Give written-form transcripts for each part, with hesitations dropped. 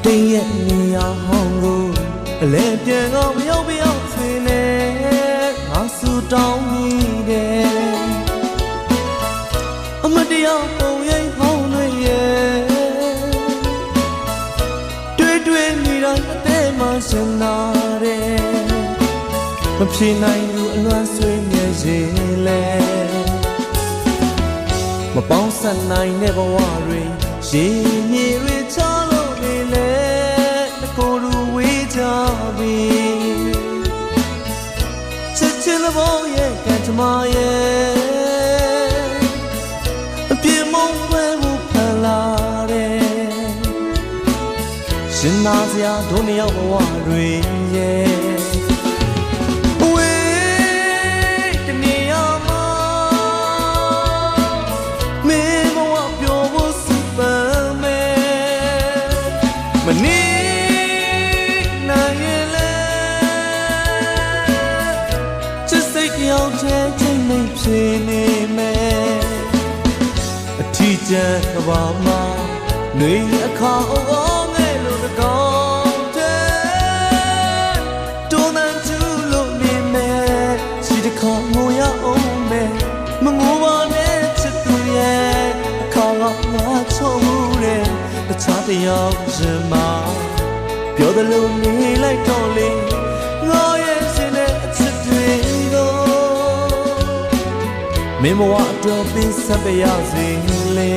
တင်းရဲ့နေရာဟောင်းကိုအလဲပြန်တော့မရောက်ပြောင်းဆွေနဲ့ငါဆူတောင်းမိတယ်အမတရားပုံရိပ်ဟောင်းတွေရဲ့တွေ့မိတိုင်းအသေးမှရှင်နာတယ်မဖြေနိုင်ဘူးအလွမ်းဆွေးမြဲရင်လဲမပေါင်းဆက်နိုင်တဲ့ဘဝတွေရေမြေတွေချလို့နေလဲကိုယ်လူဝေးကြပြီချစ်ချင်တဲ့ဘောရဲ့ကံကြမ္မာရဲ့အပြည့်မုံဝဲမှုဖန်လာတယ်ရှင်နာစရာဒုနှစ်ယောက်ဘဝတွေရဲ့မနေနိုင်ရဲ့လေချစ်စိတ်ကြောင့်ထဲချိန်မဖြစ်နေမယ်အထီးကျန်ကဘာမှာຫນွေအခါအောငဲ့လို့တကောင်းတဲ့တိုးနှံကျူလို့နေမယ်ချီတခါငိုရအောင်မယ်မငိုပါနဲ့ချစ်သူရဲ့အခါကငါချုံမှုတဲ့တခြားတယောက်ရှင်မပြောတယ်လို့နေလိုက်တော့လေငါရဲ့ရှင်တဲ့အချစ်တွေကိုမင်းဘဝအတွက်ပေးဆက်ပြရစီလေ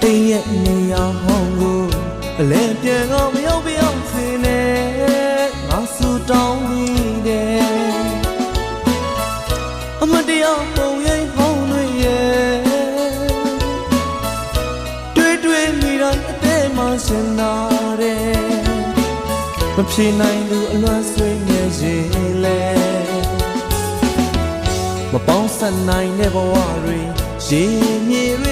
တင်းရဲ့နေရာဟောင်းကိုအလဲပြန်တော့မရောက်ပြောင်းစင်းနဲ့ငါဆူတောင်းမိတယ်အမတရားပုံရိပ်ဟောင်းတွေရဲ့တွေ့မိတိုင်းအသေးမှရှင်နာတယ်မဖြေနိုင်ဘူးအလွမ်းဆွေးမြဲရင်လဲမပေါင်းဆက်နိုင်တဲ့ဘဝတွေရေမြေတွေ